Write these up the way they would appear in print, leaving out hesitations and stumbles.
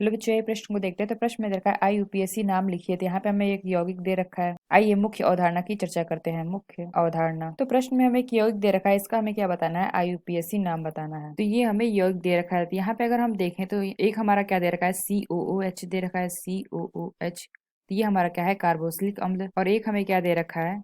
चलो बच्चों ये प्रश्न को देखते हैं। तो प्रश्न में दे रखा है IUPAC नाम लिखिए। तो यहाँ पे हमें एक यौगिक दे रखा है। आइए मुख्य अवधारणा की चर्चा करते हैं। मुख्य अवधारणा, तो प्रश्न में हमें एक यौगिक दे रखा है, इसका हमें क्या बताना है, IUPAC नाम बताना है। तो ये हमें यौगिक दे रखा है। तो यहाँ पे अगर हम देखें तो एक हमारा क्या दे रखा है, COOH दे रखा है, COOH। तो ये हमारा क्या है, कार्बोक्सिलिक अम्ल। और एक हमें क्या दे रखा है,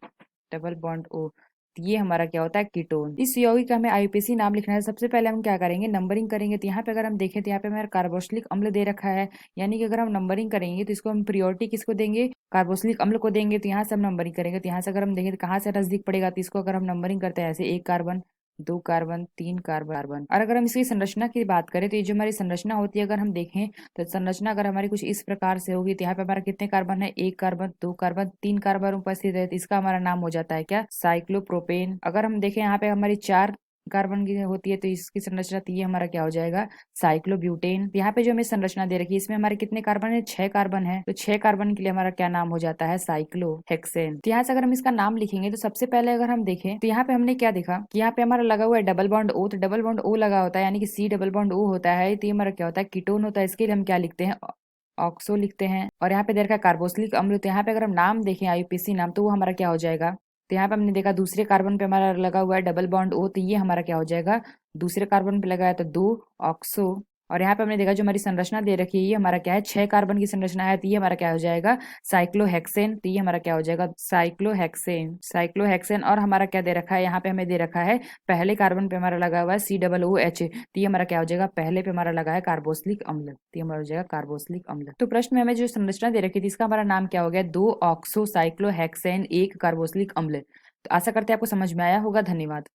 डबल बॉन्ड O। तो ये हमारा क्या होता है, कीटोन। इस यौगिक का हमें IUPAC नाम लिखना है। सबसे पहले हम क्या करेंगे, नंबरिंग करेंगे। तो यहाँ पे अगर हम देखें तो यहाँ पे हमारा कार्बोक्सिलिक अम्ल दे रखा है, यानी कि अगर हम नंबरिंग करेंगे तो इसको हम प्रियोरिटी किसको देंगे, कार्बोक्सिलिक अम्ल को देंगे। तो यहाँ से हम नंबरिंग करेंगे। तो यहाँ से अगर हम देखें तो कहाँ से नजदीक पड़ेगा, तो इसको अगर हम नंबरिंग करते हैं ऐसे, 1 कार्बन, 2 कार्बन, 3 कार्बन। और अगर हम इसकी संरचना की बात करें तो ये जो हमारी संरचना होती है, अगर हम देखें तो संरचना अगर हमारी कुछ इस प्रकार से होगी। तो यहाँ पे हमारा कितने कार्बन है, 1 कार्बन, 2 कार्बन, 3 कार्बन उपस्थित है। तो इसका हमारा नाम हो जाता है क्या, साइक्लोप्रोपेन। अगर हम देखें यहाँ पे हमारी 4 कार्बन की होती है, तो इसकी संरचना, तो ये हमारा क्या हो जाएगा, साइक्लोब्यूटेन। यहाँ पे जो हमें संरचना दे रखी है, इसमें हमारे कितने कार्बन है, 6 कार्बन है। तो 6 कार्बन के लिए हमारा क्या नाम हो जाता है, साइक्लोहेक्सेन। तो यहाँ से अगर हम इसका नाम लिखेंगे तो सबसे पहले अगर हम देखें तो यहाँ पे हमने क्या देखा कि यहाँ पे हमारा लगा हुआ है डबल बॉन्ड O। तो डबल बॉन्ड O लगा होता है, यानी कि C डबल बॉन्ड O होता है। तो ये हमारा क्या होता है, कीटोन होता है। इसके लिए हम क्या लिखते हैं, ऑक्सो लिखते हैं। और यहाँ पे दे रखा है कार्बोक्सिलिक अम्ल। तो यहाँ पे अगर हम नाम देखें IUPAC नाम, तो वो हमारा क्या हो जाएगा, तो यहाँ पे हमने देखा दूसरे कार्बन पे हमारा लगा हुआ है डबल बॉन्ड O। तो ये हमारा क्या हो जाएगा, दूसरे कार्बन पे लगा है तो 2 ऑक्सो। और यहाँ पे हमने देखा जो हमारी संरचना दे रखी है, ये हमारा क्या है, 6 कार्बन की संरचना है। तो ये हमारा क्या हो जाएगा, साइक्लोहेक्सेन। तो ये हमारा क्या हो जाएगा, साइक्लोहेक्सेन, साइक्लोहेक्सेन। और हमारा क्या दे रखा है, यहाँ पे हमें दे रखा है पहले कार्बन पे हमारा लगा हुआ है COOH। तो ये हमारा क्या हो जाएगा, पहले पे हमारा लगा है कार्बोक्सिलिक अम्ल। तो ये हमारा हो जाएगा कार्बोक्सिलिक अम्ल। तो प्रश्न में हमें जो संरचना दे रखी थी, इसका हमारा नाम क्या हो गया, 2 ऑक्सो साइक्लोहेक्सेन 1 कार्बोक्सिलिक अम्ल। तो आशा करते हैं आपको समझ में आया होगा। धन्यवाद।